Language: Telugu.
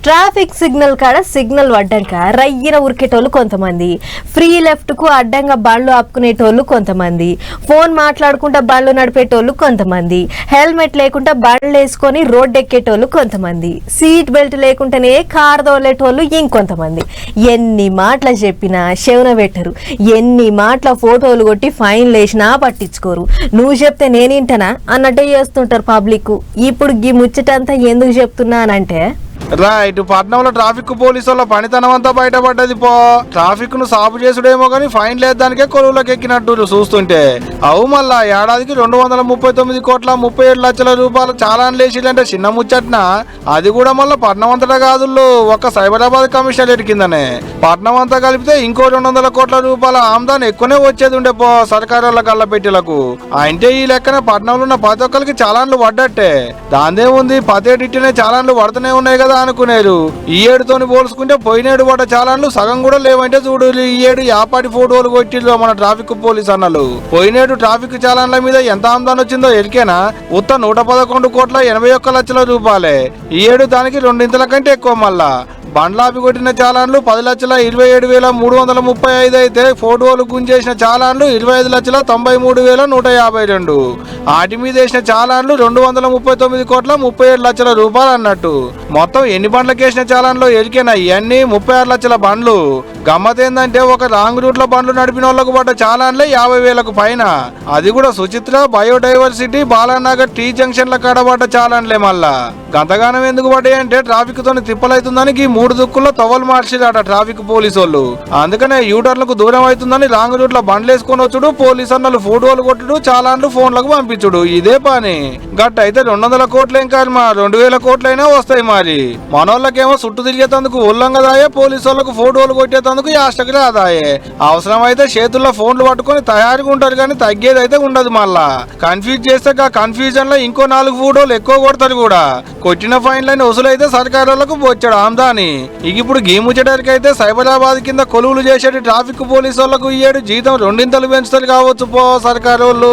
ట్రాఫిక్ సిగ్నల్ కాడ సిగ్నల్ పడ్డాక రయ్యన ఉరికేటోళ్ళు కొంతమంది, ఫ్రీ లెఫ్ట్ కు అడ్డంగా బండ్లు ఆపుకునేటోళ్ళు కొంతమంది, ఫోన్ మాట్లాడుకుంటా బండ్లు నడిపేటోళ్ళు కొంతమంది, హెల్మెట్ లేకుండా బండ్లు వేసుకొని రోడ్డు ఎక్కేటోళ్ళు కొంతమంది, సీట్ బెల్ట్ లేకుండానే కారు తోలేటోళ్ళు ఇంకొంతమంది. ఎన్ని మాటలు చెప్పినా శవన పెట్టరు, ఎన్ని మాటల ఫోటోలు కొట్టి ఫైన్లు వేసినా పట్టించుకోరు. నువ్వు చెప్తే నేనింటనా అన్నట్టే చేస్తుంటారు పబ్లిక్. ఇప్పుడు ఈ ముచ్చటంతా ఎందుకు చెప్తున్నానంటే, రైట్, పట్నంలో ట్రాఫిక్ పోలీసు వాళ్ళ పనితనం అంతా బయటపడ్డది. ట్రాఫిక్ ను సాపు చేసుడేమో గానీ ఫైన్ లేదానికే కొలువులకు ఎక్కినట్టు చూస్తుంటే. అవు మళ్ళా ఏడాదికి 239 కోట్ల 37 లక్షల రూపాయల చాలాన్ లేచిలంటే చిన్న ముచ్చట్న. అది కూడా మళ్ళీ పట్నం అంతటా కాదుళ్ళు, ఒక్క సైబరాబాద్ కమిషనరేట్ కిందనే. పట్నం అంతా కలిపితే ఇంకో 200 కోట్ల రూపాయల ఆమ్దాన్ ఎక్కువనే వచ్చేది ఉండే సర్కారు వాళ్ళ గల్ల పెట్టిలకు. అంటే ఈ లెక్కన పట్నంలో ఉన్న ప్రతి ఒక్కరికి చాలాన్లు పడ్డట్టే. దాందేముంది, పతేటినే చాలాన్లు పడుతూనే ఉన్నాయి కదా అనుకునేరు. ఈ ఏడుతోని పోల్చుకుంటే పోయినేడు పడ్డ చాలాన్లు సగం కూడా లేవంటే చూడు. ఈ ఏడు యాపాటి ఫోటోలు కొట్టిళ్ళు మన ట్రాఫిక్ పోలీస్ అన్నలు. పోయినేడు ట్రాఫిక్ చాలాన్ల మీద ఎంత ఆమ్దాన్ వచ్చిందో ఎరికేనా? ఉత్త 111 కోట్ల 81 లక్షల రూపాయలే. ఈ ఏడు దానికి 2 కంటే ఎక్కువ. మళ్ళా బండ్లాపి కొట్టిన చాలాన్లు 10,27,335 అయితే ఫోటోలు గుంజేసిన చాలాన్లు 25,93,152. వాటి మీద వేసిన చాలాన్లు 239 కోట్ల 37 లక్షల రూపాయలు అన్నట్టు. మొత్తం ఎన్ని బండ్లకు వేసిన చాలాన్లు ఎరికేనా? ఇవన్నీ 36 లక్షల బండ్లు. గమ్మత్ ఏందంటే ఒక రాంగ్ రూట్ లో బండ్లు నడిపిన వాళ్ళకు పడ్డ చాలాన్లే 50,000కు పైన. అది కూడా సుచిత్ర, బయోడైవర్సిటీ, బాలానగర్, టీ జంక్షన్ల కాడ పడ్డ చాలాన్లే. మళ్ళా గంతగానం ఎందుకు పడ్డాయి అంటే ట్రాఫిక్ తోని తిప్పలైతుందని 3 దుక్కుల్లో తవ్వలు మార్చిరాట ట్రాఫిక్ పోలీసు వాళ్ళు. అందుకనే యూటర్లకు దూరం అవుతుందని రాంగ్ రూట్ లో బండ్లు వేసుకొని వచ్చుడు, పోలీసు అన్నలు ఫోటోలు కొట్టుడు, చాలాన్లు ఫోన్లకు పంపించుడు. ఇదే పని. గట్ట అయితే 200 కోట్లేం కాదు, 2,000 కోట్లైనా వస్తాయి. మరి మనోళ్ళకేమో చుట్టూ తిరిగేతందుకు ఉల్లంగదాయే, పోలీసు వాళ్ళకు ఫోటోలు కొట్టేతందుకు యాస్టకి రాదాయే. అవసరం అయితే చేతుల్లో ఫోన్లు పట్టుకొని తయారుగా ఉంటారు కానీ తగ్గేది అయితే ఉండదు. మళ్ళా కన్ఫ్యూజ్ చేస్తే కన్ఫ్యూజన్ లో ఇంకో 4 ఫోటోలు ఎక్కువ కొడతారు కూడా. కొట్టిన ఫైన్లని వసూలైతే సర్కారు వాళ్ళకు బొచ్చాడు ఆమ్దాని. ఇప్పుడు గీముచ్చడానికి సైబరాబాద్ కింద కొలువులు చేసేటి ట్రాఫిక్ పోలీసు వాళ్ళకు ఈ ఏడు జీతం 2 పెంచుతారు కావచ్చు సర్కారు వాళ్ళు.